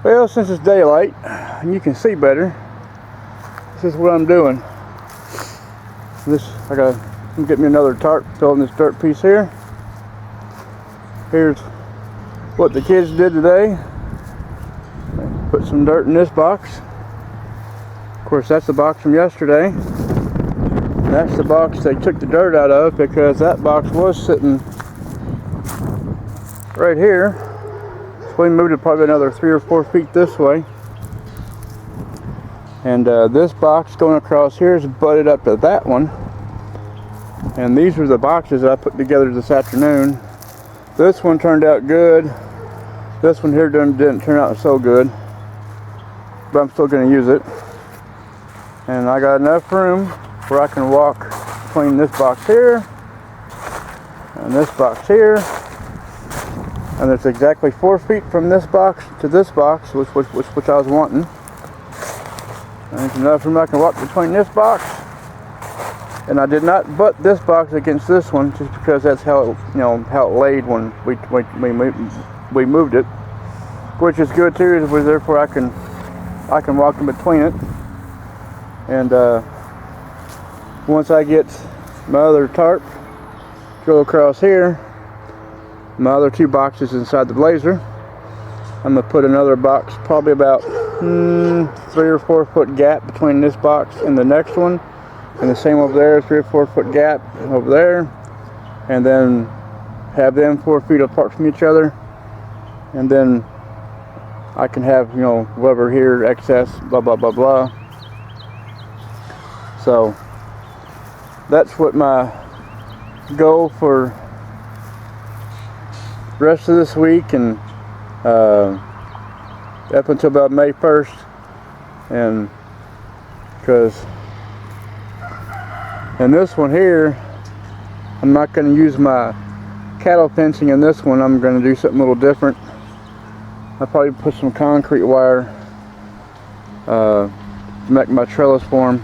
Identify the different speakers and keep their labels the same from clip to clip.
Speaker 1: Well, since it's daylight and you can see better, this is what I'm doing. I gotta get me another tarp, fill in this dirt piece here. Here's what the kids did today. Put some dirt in this box. Of course, that's the box from yesterday. That's the box they took the dirt out of because that box was sitting right here. So we moved it probably another 3 or 4 feet this way. And this box going across here is butted up to that one. And these were the boxes that I put together this afternoon. This one turned out good. This one here didn't turn out so good. But I'm still going to use it. And I got enough room where I can walk between this box here and this box here. And it's exactly 4 feet from this box to this box, which I was wanting. And there's enough room I can walk between this box. And I did not butt this box against this one, just because that's how it, how it laid when we moved it, which is good too. Is therefore I can walk in between it. And once I get my other tarp, go across here, my other 2 boxes inside the blazer, I'm gonna put another box, probably about 3 or 4 foot gap between this box and the next one, and the same over there, 3 or 4 foot gap over there, and then have them 4 feet apart from each other, and then I can have whatever here excess, blah blah blah blah. So that's what my goal for the rest of this week and up until about May 1st, and and this one here, I'm not going to use my cattle fencing in this one. I'm going to do something a little different. I'll probably put some concrete wire to make my trellis form.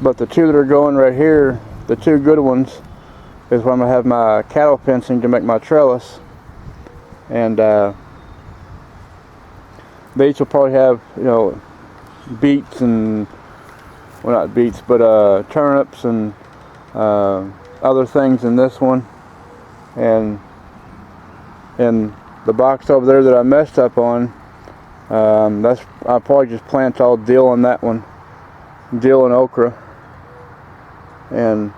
Speaker 1: But the 2 that are going right here, the 2 good ones, is where I'm going to have my cattle fencing to make my trellis. And they each will probably have, beets and, well, not beets, but turnips and other things in this one. And the box over there that I messed up on, I'll probably just plant all dill on that one, dill and okra, and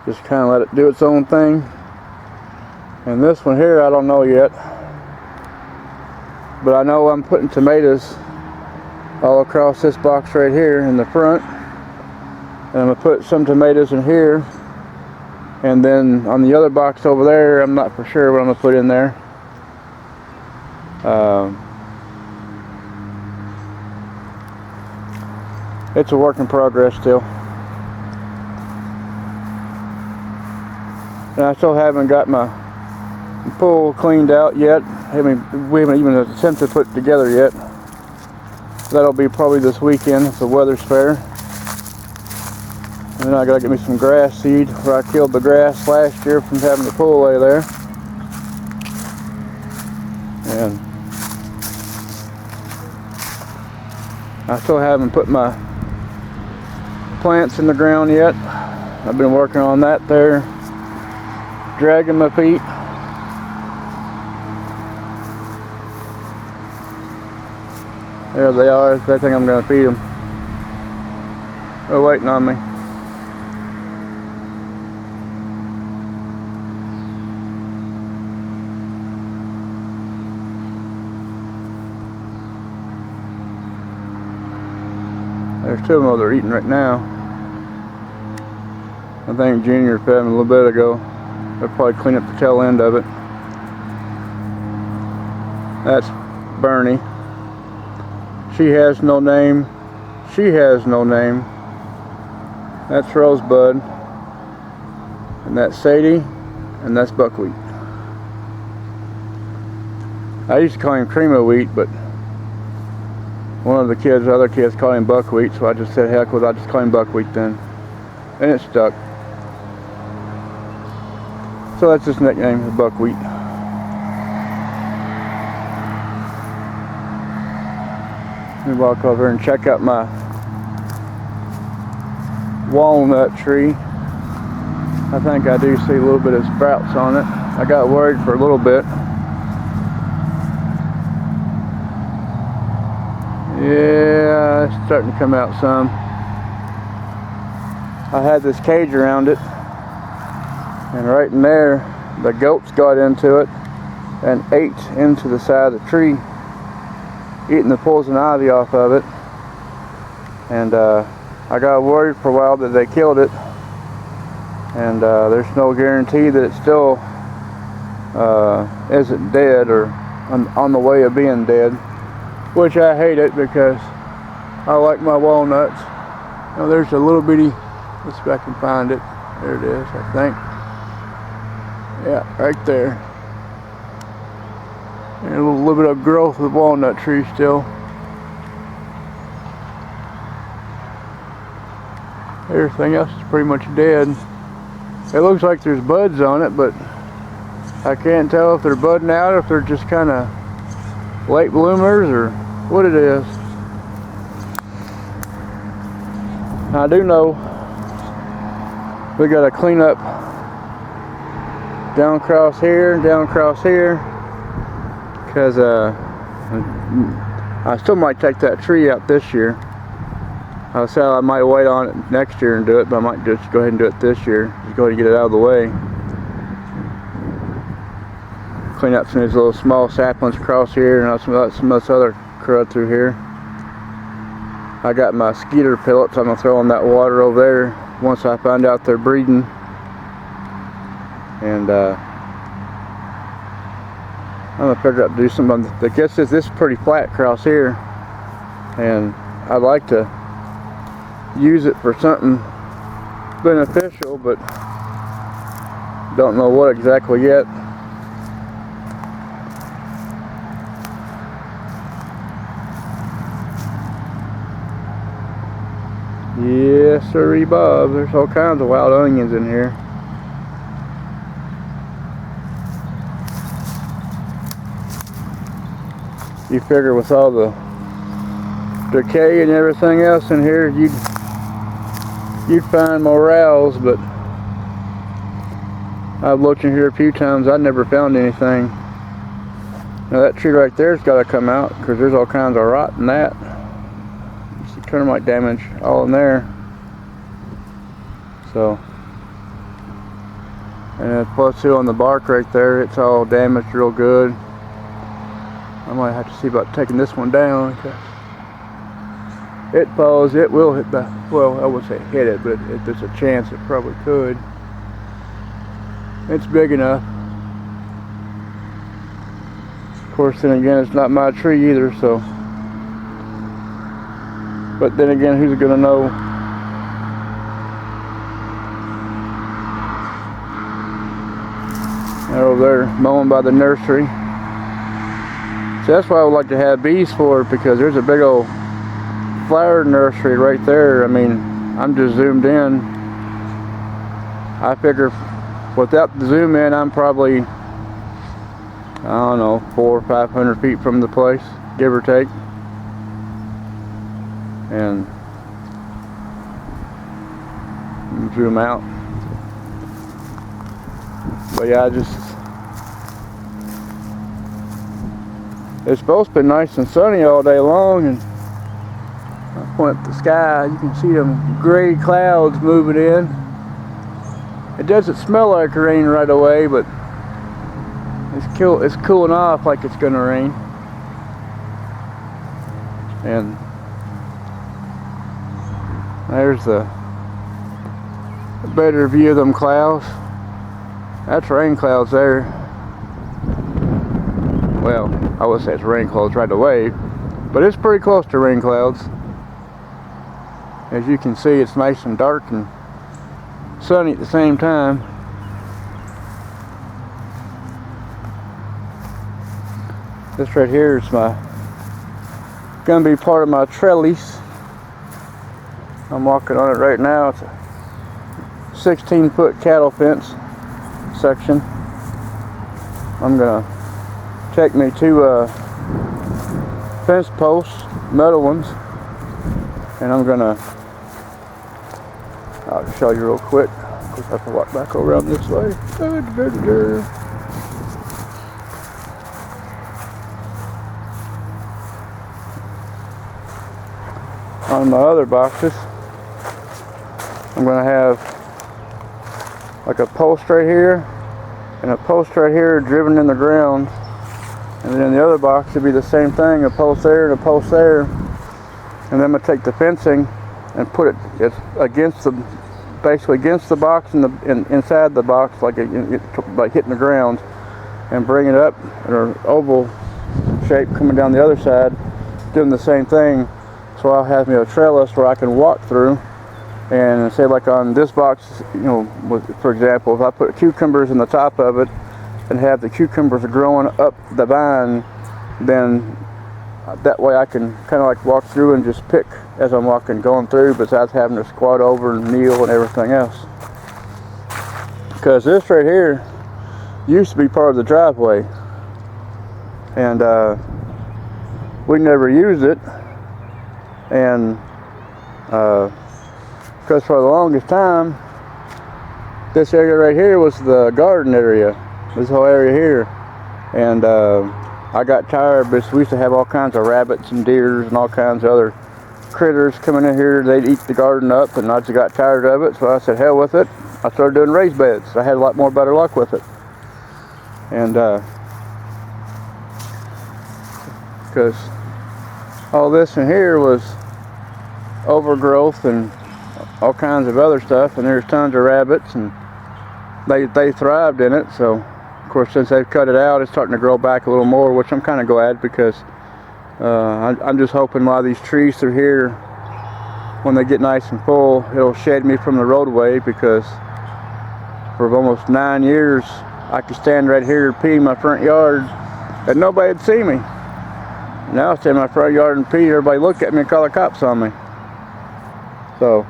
Speaker 1: just kind of let it do its own thing. And this one here, I don't know yet, but I know I'm putting tomatoes all across this box right here in the front, and I'm going to put some tomatoes in here, and then on the other box over there, I'm not for sure what I'm going to put in there. It's a work in progress still. And I still haven't got my pool cleaned out yet. We haven't even attempted to put it together yet. That'll be probably this weekend if the weather's fair. And then I gotta get me some grass seed where I killed the grass last year from having the pool lay there. And I still haven't put my plants in the ground yet. I've been working on that there, dragging my feet. There they are. I think I'm going to feed them. They're waiting on me. There's 2 of them they're eating right now. I think Junior fed them a little bit ago. They'll probably clean up the tail end of it. That's Bernie. She has no name. She has no name. That's Rosebud. And that's Sadie. And that's Buckwheat. I used to call him Cream of Wheat, but one of the other kids called him Buckwheat, so I just said, heck with it, I'll just call him Buckwheat then. And it stuck. So that's his nickname, Buckwheat. Let me walk over and check out my walnut tree. I think I do see a little bit of sprouts on it. I got worried for a little bit. Yeah, it's starting to come out some. I had this cage around it, and right in there, the goats got into it and ate into the side of the tree, eating the poison ivy off of it. And I got worried for a while that they killed it, and there's no guarantee that it still isn't dead or on the way of being dead, which I hate it because I like my walnuts. Now there's a little bitty, let's see if I can find it. There it is, I think. Yeah, right there. And a little bit of growth of the walnut tree still. Everything else is pretty much dead. It looks like there's buds on it, but I can't tell if they're budding out or if they're just kind of late bloomers or what it is. I do know we got to clean up down across here, because I still might take that tree out this year. I said I might wait on it next year and do it, but I might just go ahead and do it this year. Just go ahead and get it out of the way. Clean up some of these little small saplings across here and some of this other crud through here. I got my skeeter pellets I'm going to throw in that water over there once I find out they're breeding. And I'm going to figure out to do something. I guess this is pretty flat across here, and I'd like to use it for something beneficial, but don't know what exactly yet. Yes, sirree, Bob. There's all kinds of wild onions in here. You figure with all the decay and everything else in here, you'd find morels, but I've looked in here a few times. I never found anything. Now that tree right there's got to come out because there's all kinds of rot in that. You see termite damage all in there. So, and then plus too on the bark right there, it's all damaged real good. I might have to see about taking this one down because it falls, it will hit the, well, I wouldn't say hit it, but if there's a chance it probably could. It's big enough. Of course, then again, it's not my tree either, so. But then again, who's gonna know? They're over there mowing by the nursery. So that's why I would like to have bees for, because there's a big old flower nursery right there. I mean, I'm just zoomed in. I figure without the zoom in, I'm probably, I don't know, 400 or 500 feet from the place, give or take. And zoom out. But yeah, it's supposed to be nice and sunny all day long, and I point at the sky, you can see them gray clouds moving in. It doesn't smell like rain right away, but it's cooling off like it's gonna rain. And there's a better view of them clouds. That's rain clouds there. Well, I would say it's rain clouds right away, but it's pretty close to rain clouds. As you can see, it's nice and dark and sunny at the same time. This right here is gonna be part of my trellis. I'm walking on it right now. It's a 16-foot cattle fence section. I'm gonna take me 2 fence posts, metal ones, and I'll show you real quick. Of course, I have to walk back around this way. On my other boxes, I'm going to have like a post right here and a post right here driven in the ground, and then in the other box it'd be the same thing, a post there and a post there, and then I'm going to take the fencing and put it against the, basically against the box and inside the box, like hitting the ground, and bring it up in an oval shape coming down the other side, doing the same thing. So I'll have me a trellis where I can walk through, and say like on this box, you know, for example, if I put cucumbers in the top of it and have the cucumbers growing up the vine, then that way I can kind of like walk through and just pick as I'm walking, going through, besides having to squat over and kneel and everything else. Because this right here used to be part of the driveway, and we never used it. And because for the longest time, this area right here was the garden area, this whole area here, and I got tired because we used to have all kinds of rabbits and deers and all kinds of other critters coming in here. They'd eat the garden up, and I just got tired of it, so I said hell with it. I started doing raised beds. I had a lot more better luck with it, and because all this in here was overgrowth and all kinds of other stuff, and there's tons of rabbits, and they thrived in it. So of course, since they've cut it out, it's starting to grow back a little more, which I'm kind of glad, because I'm just hoping a lot of these trees through here, when they get nice and full, it'll shade me from the roadway, because for almost 9 years I could stand right here and pee in my front yard and nobody'd see me. Now I stand in my front yard and pee, everybody look at me and call the cops on me. So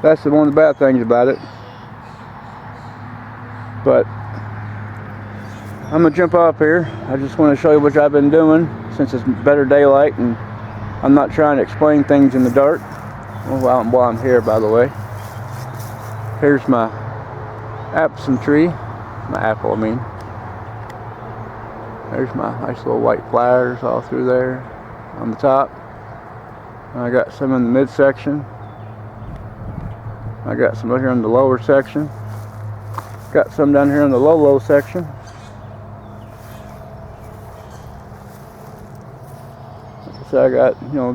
Speaker 1: that's one of the bad things about it. But I'm gonna jump off here. I just want to show you what I've been doing since it's better daylight, and I'm not trying to explain things in the dark. While I'm here, by the way, here's my apple tree, my apple, I mean. There's my nice little white flowers all through there on the top. I got some in the midsection. I got some over here in the lower section. Got some down here in the low section. Like I said, I got, you know,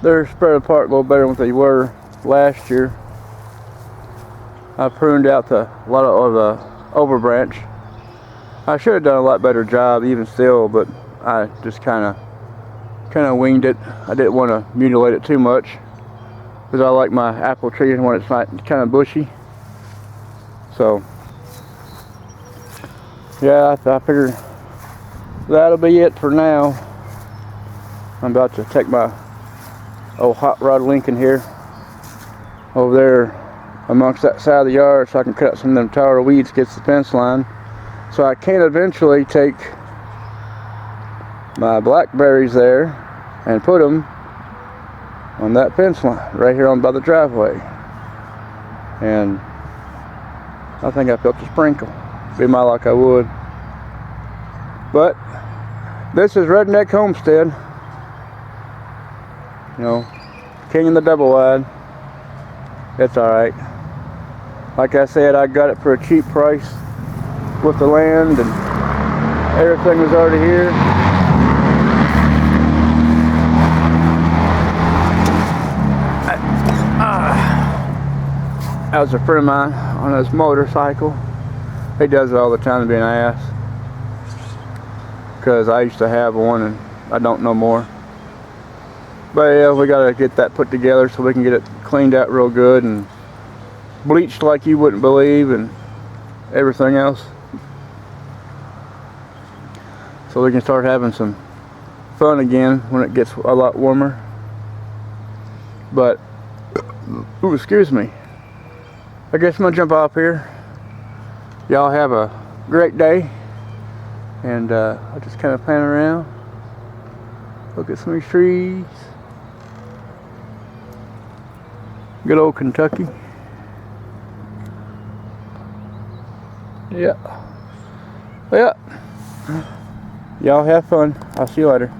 Speaker 1: they're spread apart a little better than what they were last year. I pruned out a lot of the overbranch. I should have done a lot better job even still, but I just kind of winged it. I didn't want to mutilate it too much, because I like my apple tree when it's not kind of bushy. So yeah, I figure that'll be it for now. I'm about to take my old hot rod Lincoln here over there amongst that side of the yard, so I can cut some of them tower weeds against the fence line, so I can eventually take my blackberries there and put them on that fence line right here on by the driveway. And I think I felt a sprinkle. Be my luck, I would. But this is Redneck Homestead. You know, king of the double wide. It's alright. Like I said, I got it for a cheap price with the land, and everything was already here. That was a friend of mine on his motorcycle. He does it all the time to be an ass, because I used to have one and I don't no more. But yeah, we gotta get that put together so we can get it cleaned out real good and bleached like you wouldn't believe, and everything else, so we can start having some fun again when it gets a lot warmer. But ooh, excuse me, I guess I'm gonna jump off here. Y'all have a great day, and I'll just kind of pan around. Look at some of these trees. Good old Kentucky. Yeah. Yeah. Y'all have fun. I'll see you later.